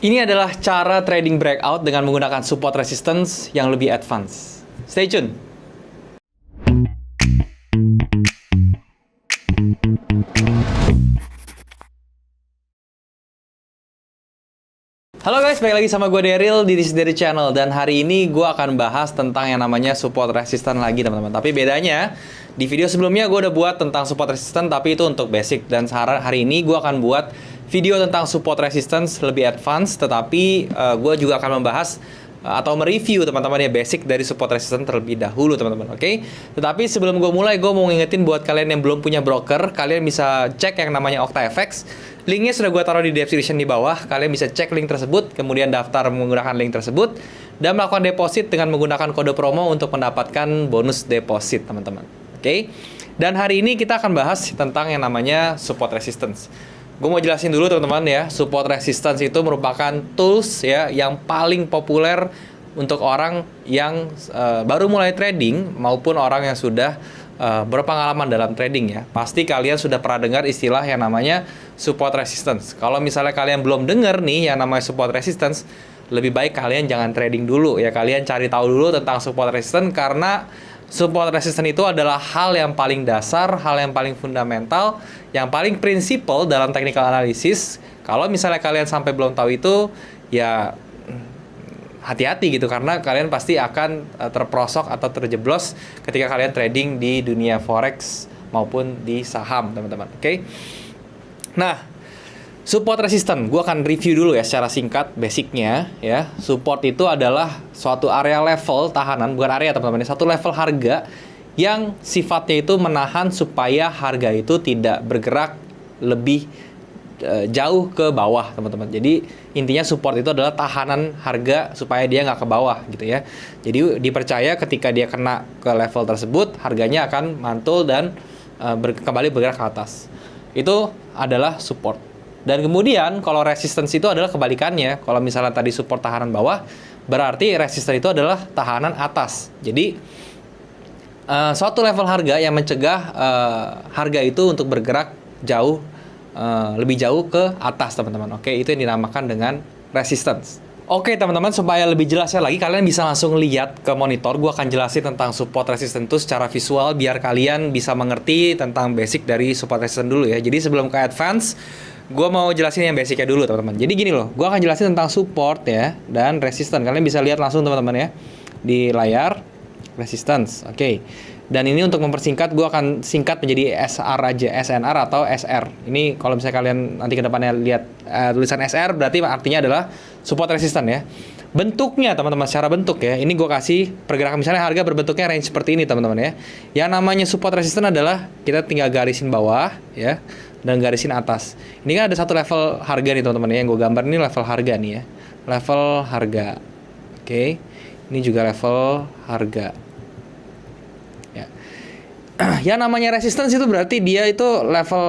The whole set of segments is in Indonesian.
Ini adalah cara trading breakout dengan menggunakan support resistance yang lebih advance. Stay tune! Halo guys, balik lagi sama gue Daryl di This Channel. Dan hari ini gue akan bahas tentang yang namanya support resistance lagi teman-teman. Tapi bedanya, di video sebelumnya gue udah buat tentang support resistance, tapi itu untuk basic. Dan hari ini gue akan buat video tentang support resistance lebih advance, tetapi gue juga akan membahas atau mereview teman-teman ya basic dari support resistance terlebih dahulu teman-teman, oke? Tetapi sebelum gue mulai, gue mau ngingetin buat kalian yang belum punya broker, kalian bisa cek yang namanya OctaFX. Linknya sudah gue taruh di description di bawah. Kalian bisa cek link tersebut, kemudian daftar menggunakan link tersebut, dan melakukan deposit dengan menggunakan kode promo untuk mendapatkan bonus deposit teman-teman, oke? Dan hari ini kita akan bahas tentang yang namanya support resistance. Gue mau jelasin dulu teman-teman ya, support resistance itu merupakan tools ya yang paling populer untuk orang yang baru mulai trading maupun orang yang sudah berpengalaman dalam trading ya. Pasti kalian sudah pernah dengar istilah yang namanya support resistance. Kalau misalnya kalian belum dengar nih yang namanya support resistance, lebih baik kalian jangan trading dulu ya. Kalian cari tahu dulu tentang support resistance, karena support resistance itu adalah hal yang paling dasar, hal yang paling fundamental, yang paling prinsipal dalam technical analysis. Kalau misalnya kalian sampai belum tahu itu, ya hati-hati gitu, karena kalian pasti akan terperosok atau terjeblos ketika kalian trading di dunia forex maupun di saham, teman-teman. Oke? Nah, support resistance, gue akan review dulu ya secara singkat basicnya ya. Support itu adalah suatu area level tahanan, bukan area teman-teman, satu level harga yang sifatnya itu menahan supaya harga itu tidak bergerak lebih jauh ke bawah teman-teman. Jadi intinya support itu adalah tahanan harga supaya dia nggak ke bawah gitu ya. Jadi dipercaya ketika dia kena ke level tersebut, harganya akan mantul dan kembali bergerak ke atas. Itu adalah support. Dan kemudian kalau resistance itu adalah kebalikannya. Kalau misalnya tadi support tahanan bawah, berarti resistance itu adalah tahanan atas. Jadi suatu level harga yang mencegah harga itu untuk bergerak jauh, lebih jauh ke atas teman-teman. Oke, itu yang dinamakan dengan resistance. Oke teman-teman, supaya lebih jelasnya lagi, kalian bisa langsung lihat ke monitor. Gue akan jelasin tentang support resistance itu secara visual, biar kalian bisa mengerti tentang basic dari support resistance dulu ya. Jadi sebelum ke advance, gue mau jelasin yang basicnya dulu teman-teman. Jadi gini loh, gue akan jelasin tentang support ya dan resistance. Kalian bisa lihat langsung teman-teman ya di layar resistance. Oke. Dan ini untuk mempersingkat, gue akan singkat menjadi SR aja, SNR atau SR. Ini kalau misalnya kalian nanti ke depannya lihat tulisan SR, berarti artinya adalah support resistance ya. Bentuknya teman-teman, secara bentuk ya, ini gue kasih pergerakan, misalnya harga berbentuknya range seperti ini teman-teman ya. Yang namanya support resistance adalah kita tinggal garisin bawah ya, dan garisin atas. Ini kan ada satu level harga nih teman-teman ya, yang gue gambar ini level harga nih ya. Level harga. Oke. Ini juga level harga. Ya. Yang namanya resistance itu berarti dia itu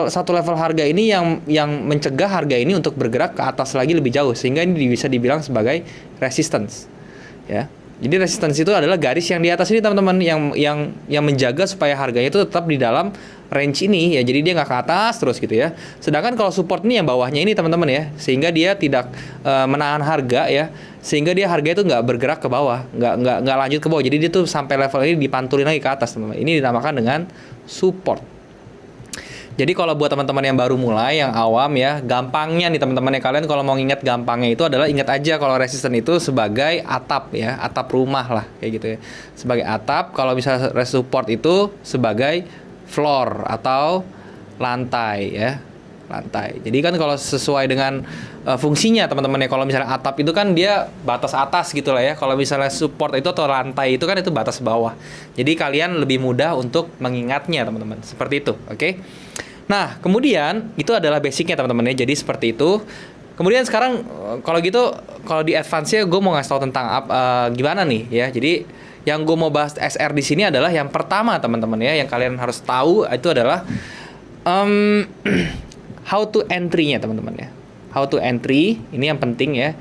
satu level harga ini yang mencegah harga ini untuk bergerak ke atas lagi lebih jauh, sehingga ini bisa dibilang sebagai resistance. Ya. Jadi resistance itu adalah garis yang di atas ini teman-teman, yang menjaga supaya harganya itu tetap di dalam range ini ya. Jadi dia nggak ke atas terus gitu ya. Sedangkan kalau support ini yang bawahnya ini teman-teman ya, sehingga dia tidak menahan harga ya, sehingga dia harga itu nggak bergerak ke bawah, nggak lanjut ke bawah. Jadi dia tuh sampai level ini dipantulin lagi ke atas teman-teman. Ini dinamakan dengan support. Jadi kalau buat teman-teman yang baru mulai, yang awam ya, gampangnya nih teman-teman ya, kalian kalau mau ingat gampangnya itu adalah ingat aja kalau resistance itu sebagai atap ya, atap rumah lah kayak gitu ya. Sebagai atap, kalau misalnya support itu sebagai floor atau lantai ya, lantai. Jadi kan kalau sesuai dengan fungsinya teman-teman ya, kalau misalnya atap itu kan dia batas atas gitu lah ya. Kalau misalnya support itu atau lantai itu kan itu batas bawah. Jadi kalian lebih mudah untuk mengingatnya teman-teman. Seperti itu, oke? Nah, kemudian itu adalah basicnya teman-teman ya. Jadi seperti itu. Kemudian sekarang kalau gitu, kalau di advance-nya gue mau ngasih tahu tentang gimana nih ya. Jadi yang gue mau bahas SR di sini adalah yang pertama teman-teman ya, yang kalian harus tahu itu adalah how to entry-nya teman-teman ya. How to entry, ini yang penting ya.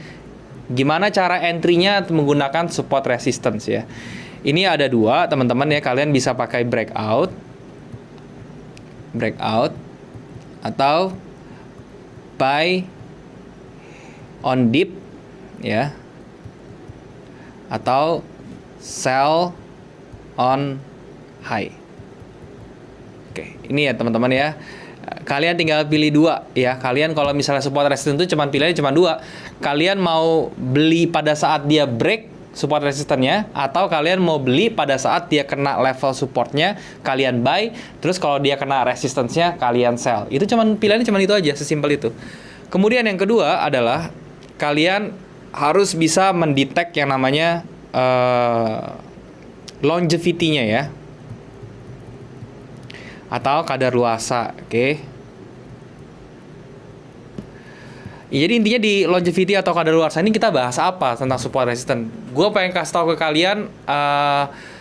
Gimana cara entry-nya menggunakan support resistance ya. Ini ada dua teman-teman ya, kalian bisa pakai breakout atau buy on dip ya, atau sell on high. Oke, ini ya teman-teman ya. Kalian tinggal pilih dua ya. Kalian kalau misalnya support resistance itu pilihannya cuma dua. Kalian mau beli pada saat dia break support resistannya, atau kalian mau beli pada saat dia kena level supportnya, kalian buy. Terus kalau dia kena resistance-nya, kalian sell. Itu pilihannya cuma itu aja, sesimpel itu. Kemudian yang kedua adalah kalian harus bisa mendetek yang namanya longevity-nya ya, atau kadaluarsa. Oke. Ya, jadi intinya di longevity atau kadaluarsa ini kita bahas apa tentang support resistance. Gue pengen kasih tahu ke kalian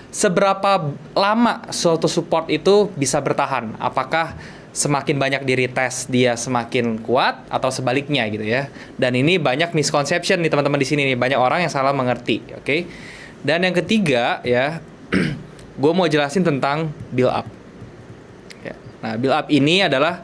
seberapa lama suatu support itu bisa bertahan. Apakah semakin banyak di retest dia semakin kuat atau sebaliknya gitu ya. Dan ini banyak misconception nih teman-teman di sini nih, banyak orang yang salah mengerti. Oke. Dan yang ketiga ya, gue mau jelasin tentang build up. Ya. Nah, build up ini adalah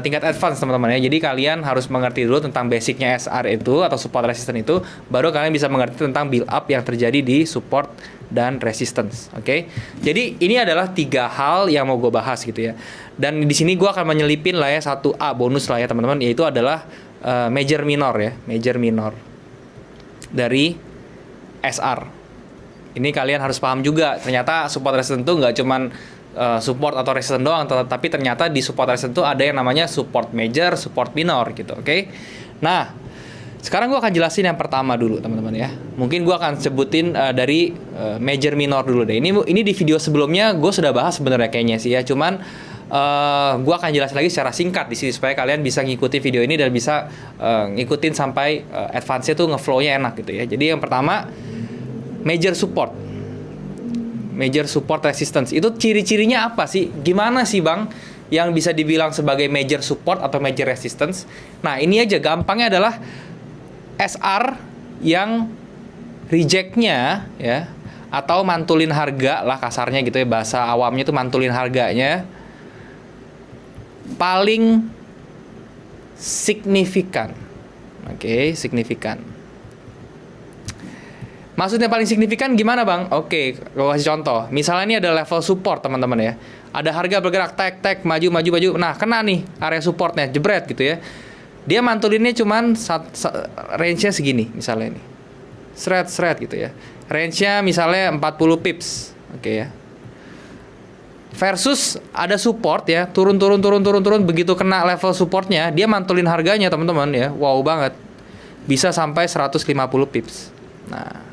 tingkat advance teman-teman ya. Jadi kalian harus mengerti dulu tentang basicnya SR itu atau support resistance itu, baru kalian bisa mengerti tentang build up yang terjadi di support dan resistance. Oke. Jadi ini adalah 3 hal yang mau gue bahas gitu ya. Dan di sini gue akan menyelipin lah ya 1A bonus lah ya teman-teman, yaitu adalah major minor ya, major minor dari SR. Ini kalian harus paham juga. Ternyata support resistance itu nggak cuman support atau resistance doang, tapi ternyata di support resistance itu ada yang namanya support major, support minor gitu, oke? Nah, sekarang gue akan jelasin yang pertama dulu teman-teman ya. Mungkin gue akan sebutin dari major minor dulu deh. Ini di video sebelumnya gue sudah bahas sebenarnya kayaknya sih ya. Cuman gue akan jelasin lagi secara singkat di sini supaya kalian bisa ngikuti video ini dan bisa ngikutin sampai advance-nya tuh ngeflow-nya enak gitu ya. Jadi yang pertama, major support. Major support resistance. Itu ciri-cirinya apa sih? Gimana sih Bang yang bisa dibilang sebagai major support atau major resistance? Nah, ini aja gampangnya adalah SR yang reject-nya ya, atau mantulin harga lah kasarnya gitu ya, bahasa awamnya itu mantulin harganya paling signifikan. Oke, signifikan. Maksudnya paling signifikan gimana Bang? Oke, gue kasih contoh. Misalnya ini ada level support teman-teman ya. Ada harga bergerak, tek, maju. Nah, kena nih area supportnya, jebret gitu ya. Dia mantulinnya cuman range-nya segini misalnya ini. Seret gitu ya. Range-nya misalnya 40 pips. Oke ya. Versus ada support ya, turun. Begitu kena level supportnya, dia mantulin harganya teman-teman ya. Wow banget. Bisa sampai 150 pips. Nah,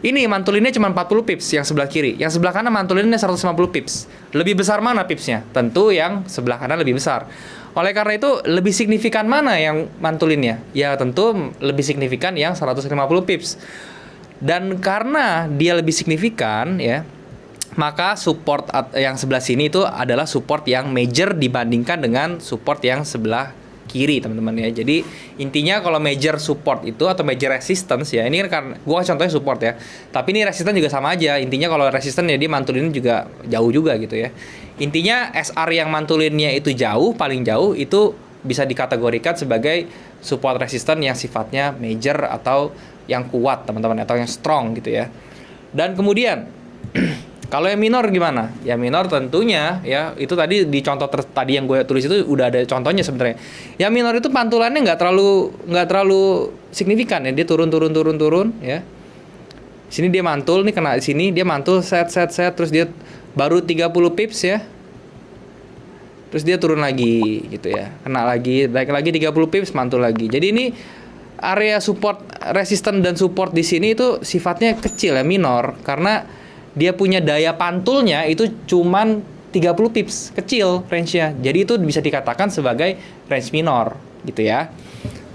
ini mantulinnya cuma 40 pips yang sebelah kiri. Yang sebelah kanan mantulinnya 150 pips. Lebih besar mana pipsnya? Tentu yang sebelah kanan lebih besar. Oleh karena itu, lebih signifikan mana yang mantulinnya? Ya tentu lebih signifikan yang 150 pips. Dan karena dia lebih signifikan ya, maka support yang sebelah sini itu adalah support yang major dibandingkan dengan support yang sebelah kiri teman-teman ya. Jadi intinya kalau major support itu atau major resistance ya, ini kan karena gua contohnya support ya, tapi ini resistance juga sama aja. Intinya kalau resistance ya dia mantulin juga jauh juga gitu ya. Intinya SR yang mantulinnya itu jauh, paling jauh, itu bisa dikategorikan sebagai support resistance yang sifatnya major atau yang kuat teman-teman, atau yang strong gitu ya. Dan kemudian kalau yang minor gimana? Ya minor tentunya ya, itu tadi di contoh tadi yang gue tulis itu udah ada contohnya sebenarnya. Yang minor itu pantulannya nggak terlalu signifikan ya, dia turun ya. Sini dia mantul nih, kena di sini dia mantul set terus dia baru 30 pips ya. Terus dia turun lagi gitu ya. Kena lagi, naik lagi 30 pips, mantul lagi. Jadi ini area support resistance dan support di sini itu sifatnya kecil ya, minor, karena dia punya daya pantulnya itu cuman 30 pips, kecil range-nya. Jadi itu bisa dikatakan sebagai range minor gitu ya.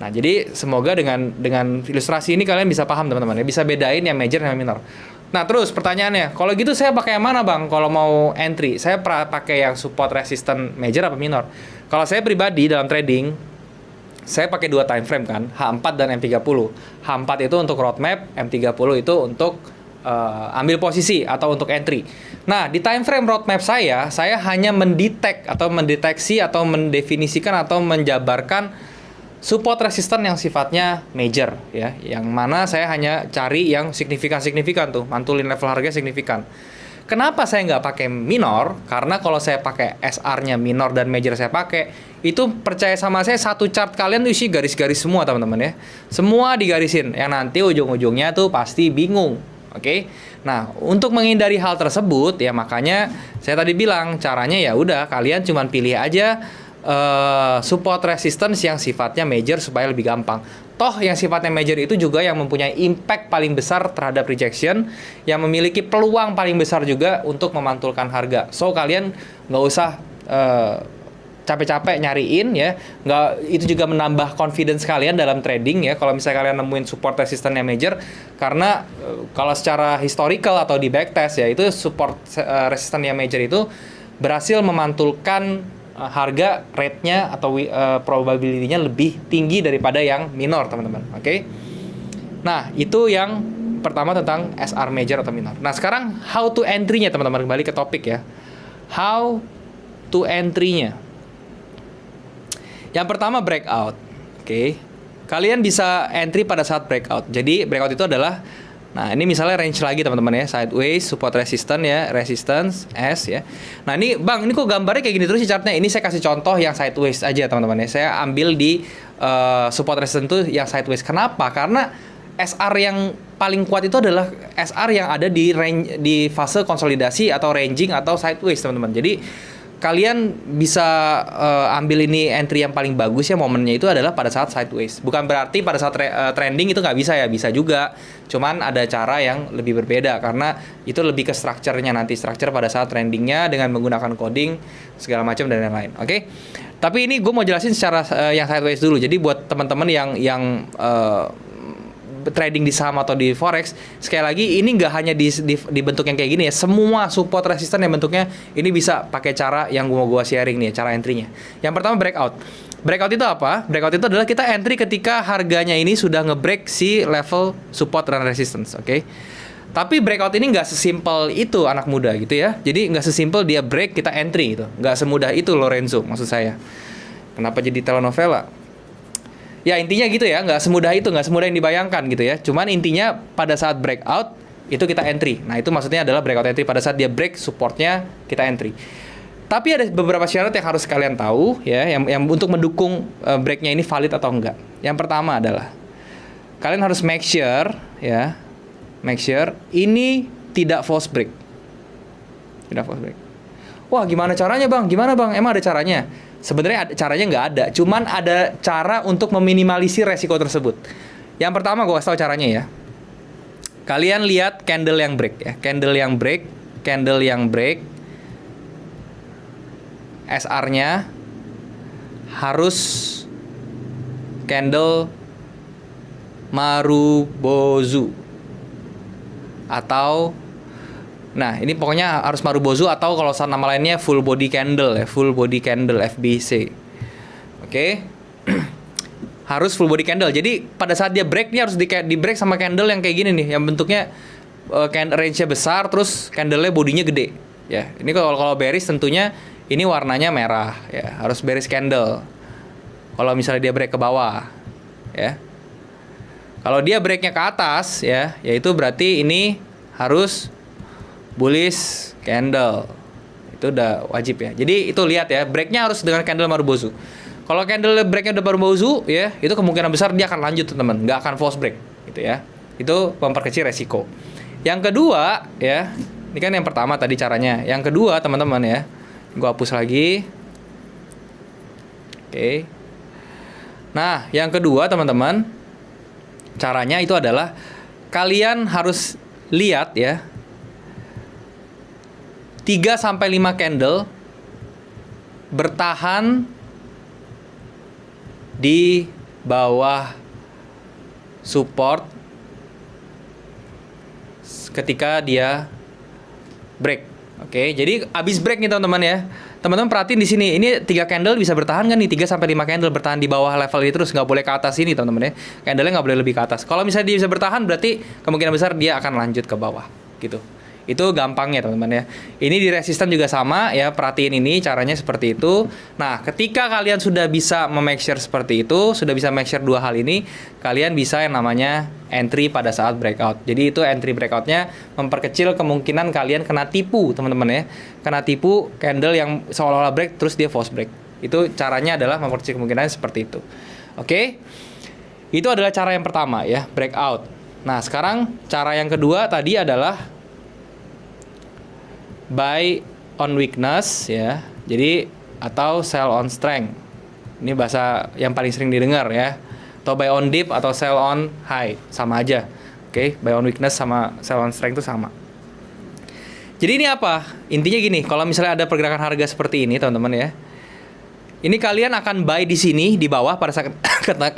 Nah, jadi semoga dengan ilustrasi ini kalian bisa paham teman-teman ya, bisa bedain yang major dan yang minor. Nah, terus pertanyaannya, kalau gitu saya pakai yang mana Bang kalau mau entry? Saya pakai yang support resistant major apa minor? Kalau saya pribadi dalam trading, saya pakai 2 time frame kan, H4 dan M30. H4 itu untuk roadmap, M30 itu untuk ambil posisi atau untuk entry. Nah, di time frame roadmap saya hanya mendeteksi atau mendefinisikan atau menjabarkan support resistance yang sifatnya major ya, yang mana saya hanya cari yang signifikan tuh, mantulin level harga signifikan. Kenapa saya nggak pakai minor? Karena kalau saya pakai SR-nya minor dan major saya pakai, itu percaya sama saya satu chart kalian tuh isi garis-garis semua teman-teman ya. Semua digarisin, yang nanti ujung-ujungnya tuh pasti bingung. Oke. Nah, untuk menghindari hal tersebut ya makanya saya tadi bilang caranya ya udah kalian cuman pilih aja support resistance yang sifatnya major supaya lebih gampang. Toh yang sifatnya major itu juga yang mempunyai impact paling besar terhadap rejection, yang memiliki peluang paling besar juga untuk memantulkan harga. So kalian nggak usah capek-capek nyariin ya, nggak, itu juga menambah confidence kalian dalam trading ya. Kalau misalnya kalian nemuin support resistance yang major, karena kalau secara historical atau di backtest ya itu support resistance yang major itu berhasil memantulkan harga rate-nya atau probability-nya lebih tinggi daripada yang minor, teman-teman. Oke. Nah, itu yang pertama tentang SR major atau minor. Nah, sekarang how to entry-nya, teman-teman. Kembali ke topik ya. How to entry-nya. Yang pertama breakout. Oke. Kalian bisa entry pada saat breakout. Jadi, breakout itu adalah, nah ini misalnya range lagi teman-teman ya, sideways, support resistance ya, resistance S ya. Nah ini bang, ini kok gambarnya kayak gini terus sih chartnya. Ini saya kasih contoh yang sideways aja teman-teman ya. Saya ambil di support resistance itu yang sideways. Kenapa? Karena SR yang paling kuat itu adalah SR yang ada di range, di fase konsolidasi atau ranging atau sideways teman-teman. Jadi kalian bisa ambil ini entry yang paling bagus ya, momennya itu adalah pada saat sideways. Bukan berarti pada saat trending itu nggak bisa ya, bisa juga. Cuman ada cara yang lebih berbeda karena itu lebih ke structure-nya nanti. Structure pada saat trendingnya dengan menggunakan coding segala macam dan lain-lain. Oke. Tapi ini gue mau jelasin secara yang sideways dulu. Jadi buat teman-teman yang trading di saham atau di forex, sekali lagi ini nggak hanya di bentuk yang kayak gini ya, semua support resistance yang bentuknya ini bisa pakai cara yang gua sharing nih, cara entry-nya. Yang pertama breakout. Breakout itu apa? Breakout itu adalah kita entry ketika harganya ini sudah nge-break si level support dan resistance, oke? Tapi breakout ini nggak sesimpel itu anak muda gitu ya. Jadi nggak sesimpel dia break kita entry gitu. Nggak semudah itu Lorenzo maksud saya. Kenapa jadi telenovela? Ya intinya gitu ya, nggak semudah itu, nggak semudah yang dibayangkan gitu ya. Cuman intinya pada saat breakout itu kita entry. Nah itu maksudnya adalah breakout entry pada saat dia break supportnya kita entry. Tapi ada beberapa syarat yang harus kalian tahu ya, yang untuk mendukung breaknya ini valid atau enggak. Yang pertama adalah kalian harus make sure ini tidak false break. Tidak false break. Wah gimana caranya bang? Gimana bang? Emang ada caranya? Sebenarnya caranya nggak ada, cuman ada cara untuk meminimalisir resiko tersebut. Yang pertama gue kasih tau caranya ya. Kalian lihat candle yang break ya, candle yang break, SR-nya harus candle Marubozu atau nah, ini pokoknya harus Marubozu atau kalau nama lainnya full body candle ya, full body candle FBC. Oke. Harus full body candle. Jadi pada saat dia break dia harus di break sama candle yang kayak gini nih, yang bentuknya range-nya besar terus candle-nya bodinya gede. Ya, ini kalau bearish tentunya ini warnanya merah ya, harus bearish candle. Kalau misalnya dia break ke bawah ya. Kalau dia breaknya ke atas ya, yaitu berarti ini harus bullish candle. Itu udah wajib ya. Jadi itu lihat ya, breaknya harus dengan candle Marubozu. Kalau candle breaknya udah Marubozu ya, itu kemungkinan besar dia akan lanjut teman, nggak akan false break gitu ya. Itu memperkecil resiko. Yang kedua ya, ini kan yang pertama tadi caranya. Yang kedua teman-teman ya, gua hapus lagi. Oke. Nah yang kedua teman-teman, caranya itu adalah kalian harus lihat ya, 3-5 candle bertahan di bawah support ketika dia break. Oke, jadi abis break nih teman-teman ya. Teman-teman perhatiin di sini, ini 3 candle bisa bertahan kan nih, 3-5 candle bertahan di bawah level ini terus, nggak boleh ke atas ini teman-teman ya. Candle-nya nggak boleh lebih ke atas. Kalau misalnya dia bisa bertahan berarti kemungkinan besar dia akan lanjut ke bawah gitu. Itu gampangnya teman-teman ya. Ini di resistan juga sama ya, perhatiin ini caranya seperti itu. Nah, ketika kalian sudah bisa make sure seperti itu, sudah bisa make sure dua hal ini, kalian bisa yang namanya entry pada saat breakout. Jadi itu entry breakoutnya memperkecil kemungkinan kalian kena tipu teman-teman ya. Kena tipu candle yang seolah-olah break terus dia false break. Itu caranya adalah memperkecil kemungkinan seperti itu. Oke? Itu adalah cara yang pertama ya, breakout. Nah, sekarang cara yang kedua tadi adalah buy on weakness ya. Jadi atau sell on strength. Ini bahasa yang paling sering didengar ya. Atau buy on dip atau sell on high, sama aja. Oke, buy on weakness sama sell on strength itu sama. Jadi ini apa? Intinya gini, kalau misalnya ada pergerakan harga seperti ini, teman-teman ya. Ini kalian akan buy di sini di bawah pada saat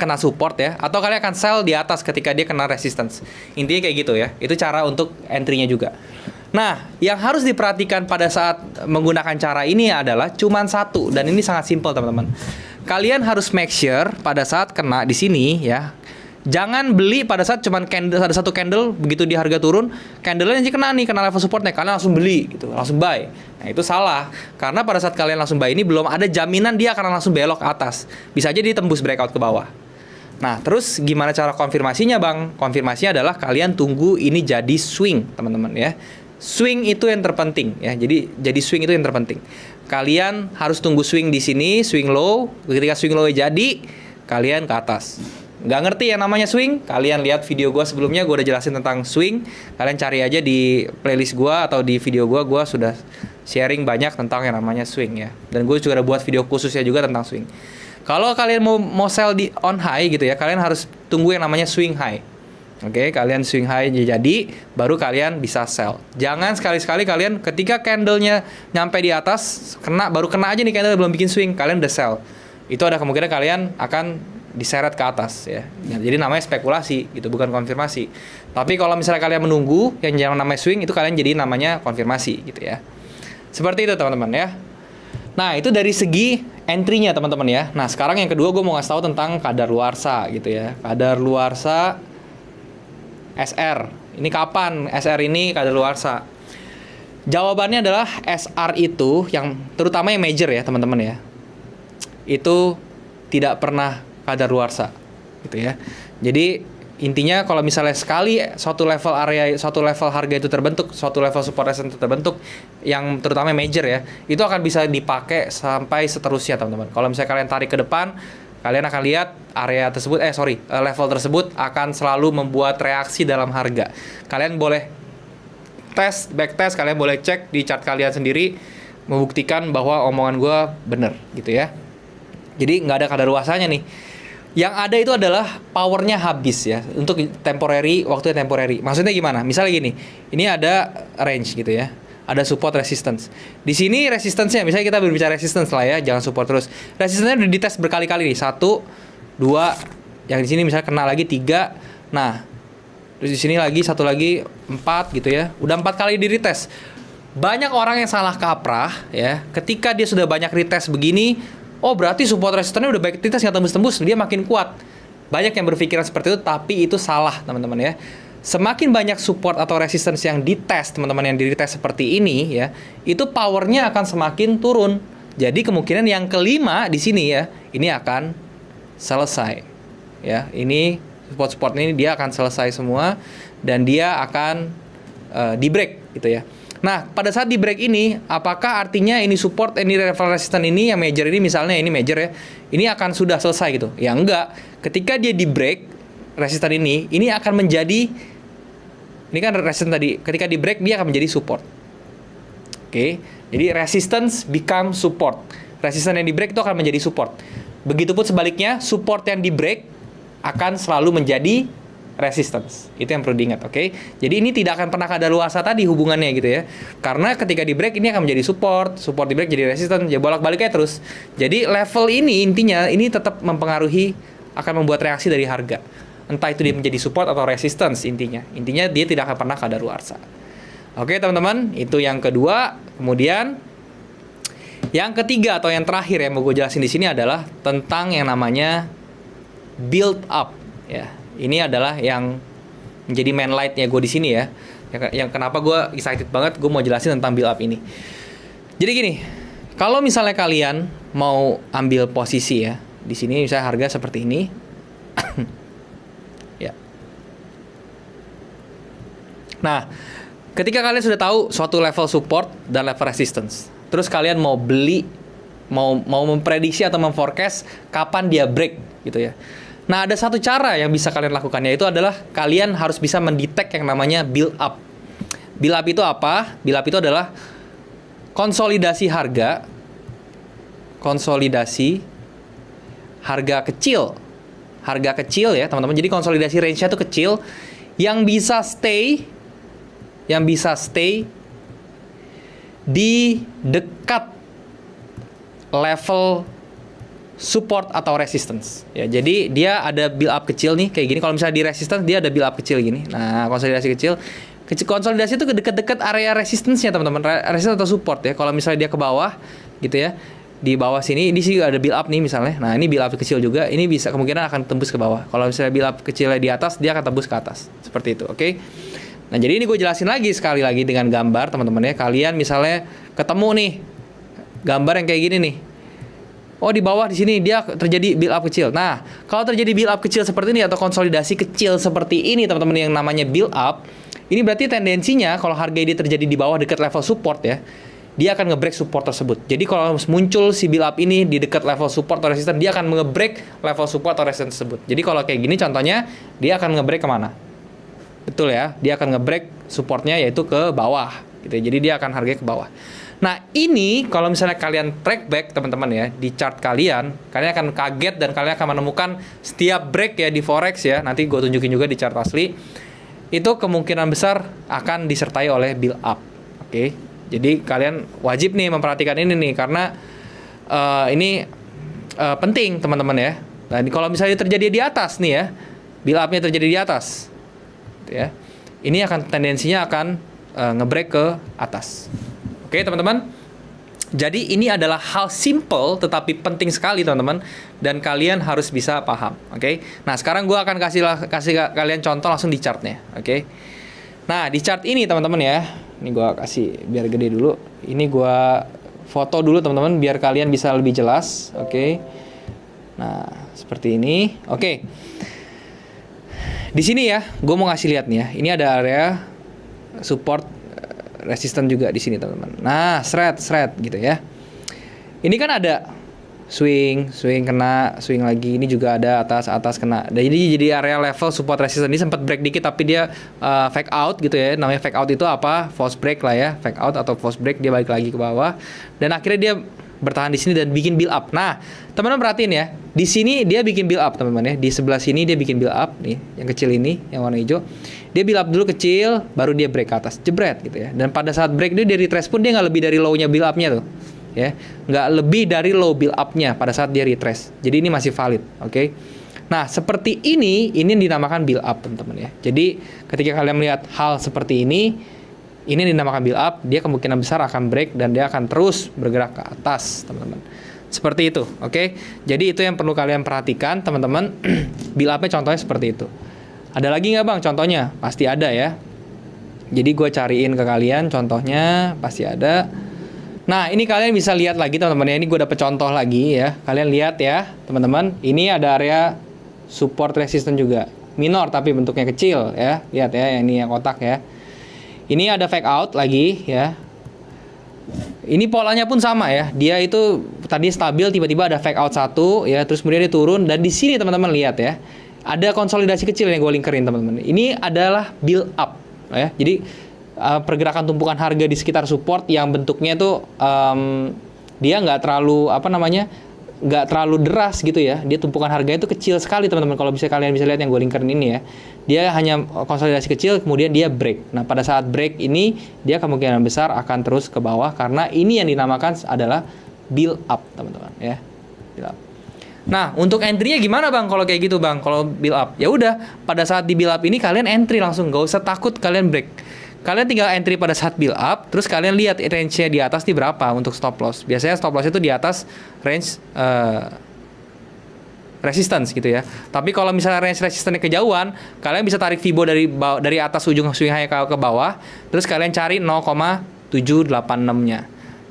kena support ya, atau kalian akan sell di atas ketika dia kena resistance. Intinya kayak gitu ya. Itu cara untuk entry-nya juga. Nah, yang harus diperhatikan pada saat menggunakan cara ini adalah cuman satu, dan ini sangat simpel teman-teman. Kalian harus make sure pada saat kena di sini ya, jangan beli pada saat cuman candle, ada satu candle begitu di harga turun, candle-nya aja kena level supportnya, kalian langsung beli gitu, langsung buy. Nah, itu salah, karena pada saat kalian langsung buy ini belum ada jaminan dia akan langsung belok ke atas, bisa aja dia tembus breakout ke bawah. Nah, terus gimana cara konfirmasinya bang? Konfirmasinya adalah kalian tunggu ini jadi swing teman-teman ya. Swing itu yang terpenting ya. Jadi swing itu yang terpenting. Kalian harus tunggu swing di sini, swing low. Ketika swing low jadi, kalian ke atas. Nggak ngerti yang namanya swing? Kalian lihat video gue sebelumnya, gue udah jelasin tentang swing. Kalian cari aja di playlist gue atau di video gue sudah sharing banyak tentang yang namanya swing ya. Dan gue juga udah buat video khususnya juga tentang swing. Kalau kalian mau sell di on high gitu ya, kalian harus tunggu yang namanya swing high. Oke, kalian swing high jadi baru kalian bisa sell. Jangan sekali-sekali kalian ketika candlenya nyampe di atas, baru kena aja nih candle belum bikin swing, kalian udah sell. Itu ada kemungkinan kalian akan diseret ke atas ya. Jadi namanya spekulasi gitu, bukan konfirmasi. Tapi kalau misalnya kalian menunggu yang namanya swing, itu kalian jadi namanya konfirmasi gitu ya. Seperti itu teman-teman ya. Nah, itu dari segi entry-nya teman-teman ya. Nah, sekarang yang kedua gue mau ngasih tahu tentang kadaluarsa gitu ya. Kadaluarsa SR. Ini kapan SR ini kadaluarsa? Jawabannya adalah SR itu yang terutama yang major ya teman-teman ya. Itu tidak pernah kadaluarsa gitu ya. Jadi intinya kalau misalnya sekali suatu level harga itu terbentuk, suatu level support resistance itu terbentuk, yang terutama major ya, itu akan bisa dipakai sampai seterusnya teman-teman. Kalau misalnya kalian tarik ke depan, kalian akan lihat area tersebut, level tersebut akan selalu membuat reaksi dalam harga. Kalian boleh backtest, kalian boleh cek di chart kalian sendiri, membuktikan bahwa omongan gue bener gitu ya. Jadi nggak ada kadaluarsanya nih. Yang ada itu adalah powernya habis ya, untuk temporary, waktunya temporary. Maksudnya gimana? Misalnya gini, ini ada range gitu ya, ada support resistance. Di sini resistance-nya, misalnya kita berbicara resistance lah ya, jangan support terus. Resistance-nya udah dites berkali-kali nih, 1, 2, yang di sini misalnya kena lagi 3. Nah, terus di sini lagi 1 lagi 4 gitu ya. Udah 4 kali di retest. Banyak orang yang salah kaprah ya, ketika dia sudah banyak retest begini, oh berarti support resistance-nya udah baik retest nggak tembus-tembus, dia makin kuat. Banyak yang berpikiran seperti itu, tapi itu salah teman-teman ya. Semakin banyak support atau resistance yang dites, teman-teman yang di-retest seperti ini ya, itu powernya akan semakin turun. Jadi kemungkinan yang kelima di sini ya, ini akan selesai. Ya, ini support ini dia akan selesai semua dan dia akan di-break gitu ya. Nah, pada saat di break ini, apakah artinya ini support, ini level resistance ini, yang major ini misalnya, ini major ya, ini akan sudah selesai gitu? Ya enggak. Ketika dia di break, resistance ini akan menjadi, ini kan resistance tadi, ketika di break dia akan menjadi support. Oke, jadi resistance become support. Resistance yang di break itu akan menjadi support. Begitupun sebaliknya, support yang di break akan selalu menjadi resistance. Itu yang perlu diingat, oke? Jadi ini tidak akan pernah kadaluarsa tadi hubungannya gitu ya. Karena ketika di break ini akan menjadi support di break jadi resistance, ya bolak-baliknya terus. Jadi level ini intinya ini tetap mempengaruhi, akan membuat reaksi dari harga. Entah itu dia menjadi support atau resistance intinya. Intinya dia tidak akan pernah kadaluarsa. Oke, teman-teman, itu yang kedua. Kemudian yang ketiga atau yang terakhir yang mau gue jelasin di sini adalah tentang yang namanya build up ya. Ini adalah yang menjadi main light-nya gue di sini ya. Yang kenapa gue excited banget, gue mau jelasin tentang build up ini. Jadi gini, kalau misalnya kalian mau ambil posisi ya, di sini misalnya harga seperti ini, ya. Nah, ketika kalian sudah tahu suatu level support dan level resistance, terus kalian mau beli, mau memprediksi atau memforecast kapan dia break gitu ya. Nah, ada satu cara yang bisa kalian lakukan, yaitu adalah kalian harus bisa mendetek yang namanya build up. Build up itu apa? Build up itu adalah konsolidasi harga kecil. Harga kecil ya, teman-teman. Jadi konsolidasi range-nya itu kecil yang bisa stay di dekat level support atau resistance ya. Jadi dia ada build up kecil nih kayak gini. Kalau misalnya di resistance dia ada build up kecil gini. Nah, konsolidasi kecil. Konsolidasi itu ke dekat-dekat area resistance-nya, teman-teman. Resistance atau support ya. Kalau misalnya dia ke bawah gitu ya. Di bawah sini sih ada build up nih misalnya. Nah, ini build up kecil juga. Ini bisa kemungkinan akan tembus ke bawah. Kalau misalnya build up kecilnya di atas, dia akan tembus ke atas. Seperti itu, oke? Nah, jadi ini gue jelasin lagi sekali lagi dengan gambar, teman-teman ya. Kalian misalnya ketemu nih gambar yang kayak gini nih. Oh, di bawah di sini dia terjadi build up kecil. Nah, kalau terjadi build up kecil seperti ini atau konsolidasi kecil seperti ini, teman-teman, yang namanya build up, ini berarti tendensinya kalau harga ini terjadi di bawah dekat level support ya, dia akan nge-break support tersebut. Jadi kalau muncul si build up ini di dekat level support atau resistance, dia akan nge-break level support atau resistance tersebut. Jadi kalau kayak gini contohnya, dia akan nge-break kemana? Betul ya, dia akan nge-break supportnya yaitu ke bawah gitu ya. Jadi dia akan harganya ke bawah. Nah, ini kalau misalnya kalian track back, teman-teman ya, di chart kalian akan kaget dan kalian akan menemukan setiap break ya di forex ya. Nanti gue tunjukin juga di chart asli. Itu kemungkinan besar akan disertai oleh build up. Oke. Jadi kalian wajib nih memperhatikan ini nih karena ini penting, teman-teman ya. Nah, kalau misalnya terjadi di atas nih ya, build up-nya terjadi di atas. Gitu ya. Ini akan tendensinya akan nge-break ke atas. Oke, teman-teman. Jadi ini adalah hal simple tetapi penting sekali, teman-teman, dan kalian harus bisa paham. Oke. Nah, sekarang gue akan kasih kalian contoh langsung di chartnya. Oke. Nah, di chart ini, teman-teman ya. Ini gue kasih biar gede dulu. Ini gue foto dulu, teman-teman, biar kalian bisa lebih jelas. Oke. Nah, seperti ini. Oke. Di sini ya, gue mau ngasih lihat nih ya. Ini ada area support, resisten juga di sini, teman-teman. Nah, shred gitu ya. Ini kan ada swing kena, swing lagi. Ini juga ada atas kena. Dan ini jadi area level support resisten. Ini sempat break dikit tapi dia fake out gitu ya. Namanya fake out itu apa? False break lah ya. Fake out atau false break, dia balik lagi ke bawah. Dan akhirnya dia bertahan di sini dan bikin build up. Nah, teman-teman perhatiin ya. Di sini dia bikin build up, teman-teman ya. Di sebelah sini dia bikin build up nih, yang kecil ini, yang warna hijau. Dia build up dulu kecil, baru dia break ke atas, jebret gitu ya. Dan pada saat break dia dari retrace pun dia nggak lebih dari low-nya build up-nya tuh, ya, nggak lebih dari low build up-nya pada saat dia retrace. Jadi ini masih valid, oke? Nah, seperti ini dinamakan build up, teman-teman ya. Jadi ketika kalian melihat hal seperti ini dinamakan build up. Dia kemungkinan besar akan break dan dia akan terus bergerak ke atas, teman-teman. Seperti itu, oke? Jadi itu yang perlu kalian perhatikan, teman-teman. Build up-nya contohnya seperti itu. Ada lagi nggak, Bang, contohnya? Pasti ada ya. Jadi gue cariin ke kalian contohnya, pasti ada. Nah, ini kalian bisa lihat lagi, teman-teman ya. Ini gue dapet contoh lagi ya. Kalian lihat ya, teman-teman. Ini ada area support resistance juga. Minor tapi bentuknya kecil ya. Lihat ya, ini yang kotak ya. Ini ada fake out lagi ya. Ini polanya pun sama ya. Dia itu tadi stabil, tiba-tiba ada fake out satu ya, terus kemudian dia turun. Dan di sini teman-teman lihat ya, ada konsolidasi kecil yang gue linkerin, teman-teman. Ini adalah build up ya. Jadi pergerakan tumpukan harga di sekitar support yang bentuknya itu dia nggak terlalu nggak terlalu deras gitu ya. Dia tumpukan harganya itu kecil sekali, teman-teman. Kalau bisa kalian bisa lihat yang gue linkerin ini ya, dia hanya konsolidasi kecil kemudian dia break. Nah, pada saat break ini dia kemungkinan besar akan terus ke bawah karena ini yang dinamakan adalah build up, teman-teman ya. Build up. Nah, untuk entry-nya gimana, Bang? Kalau kayak gitu, Bang, kalau build up, ya udah pada saat di build up ini kalian entry langsung, nggak usah takut kalian break. Kalian tinggal entry pada saat build up, terus kalian lihat range-nya di atas di berapa untuk stop loss. Biasanya stop loss itu di atas range resistance gitu ya. Tapi kalau misalnya range resistance kejauhan, kalian bisa tarik Fibo dari atas ujung swing high ke bawah, terus kalian cari 0,786-nya.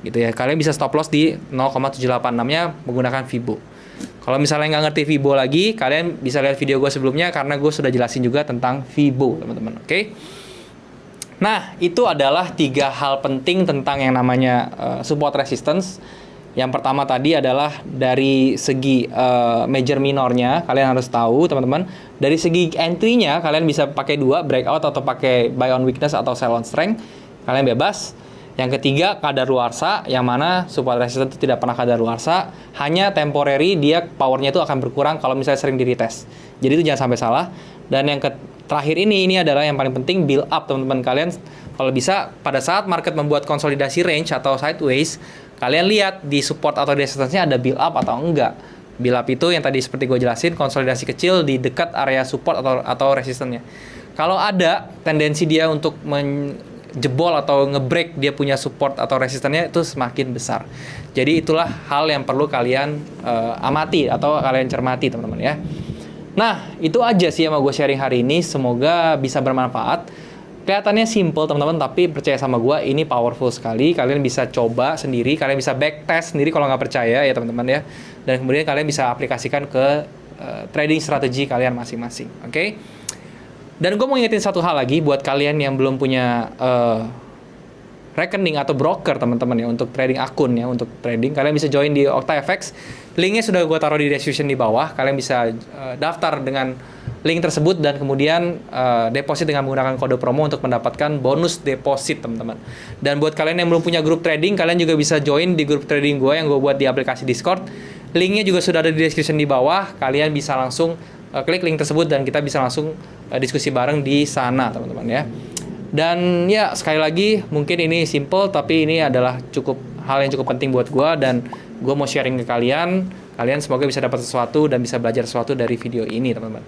Gitu ya. Kalian bisa stop loss di 0,786-nya menggunakan Fibo. Kalau misalnya nggak ngerti Fibo lagi, kalian bisa lihat video gue sebelumnya karena gue sudah jelasin juga tentang Fibo, teman-teman. Oke? Nah, itu adalah 3 hal penting tentang yang namanya support resistance. Yang pertama tadi adalah dari segi major minornya, kalian harus tahu teman-teman. Dari segi entry-nya, kalian bisa pakai 2, breakout atau pakai buy on weakness atau sell on strength. Kalian bebas. Yang ketiga, kadaluarsa, yang mana support resistance itu tidak pernah kadaluarsa. Hanya temporary, dia powernya itu akan berkurang kalau misalnya sering di retest. Jadi itu jangan sampai salah. Dan yang terakhir ini adalah yang paling penting, build up teman-teman kalian. Kalau bisa, pada saat market membuat konsolidasi range atau sideways, kalian lihat di support atau resistance-nya ada build up atau enggak. Build up itu yang tadi seperti gue jelasin, konsolidasi kecil di dekat area support atau resistance-nya. Kalau ada tendensi dia untuk menjebol atau ngebreak dia punya support atau resistance-nya, itu semakin besar. Jadi itulah hal yang perlu kalian amati atau kalian cermati teman-teman ya. Nah, itu aja sih yang mau gue sharing hari ini. Semoga bisa bermanfaat. Kelihatannya simple teman-teman, tapi percaya sama gue, ini powerful sekali. Kalian bisa coba sendiri, kalian bisa backtest sendiri kalau nggak percaya ya teman-teman ya. Dan kemudian kalian bisa aplikasikan ke trading strategi kalian masing-masing. Oke? Dan gue mau ingetin satu hal lagi buat kalian yang belum punya rekening atau broker teman-teman ya untuk trading akun ya, untuk trading kalian bisa join di OctaFX. Linknya sudah gue taruh di description di bawah. Kalian bisa daftar dengan link tersebut dan kemudian deposit dengan menggunakan kode promo untuk mendapatkan bonus deposit teman-teman. Dan buat kalian yang belum punya grup trading, kalian juga bisa join di grup trading gue yang gue buat di aplikasi Discord. Linknya juga sudah ada di description di bawah. Kalian bisa langsung klik link tersebut dan kita bisa langsung diskusi bareng di sana teman-teman ya. Dan ya sekali lagi mungkin ini simple tapi ini adalah hal yang cukup penting buat gue dan gue mau sharing ke kalian. Kalian semoga bisa dapat sesuatu dan bisa belajar sesuatu dari video ini teman-teman.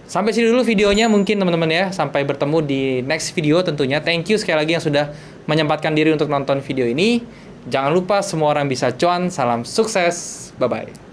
Sampai sini dulu videonya mungkin teman-teman ya. Sampai bertemu di next video tentunya. Thank you sekali lagi yang sudah menyempatkan diri untuk nonton video ini. Jangan lupa semua orang bisa cuan. Salam sukses. Bye-bye.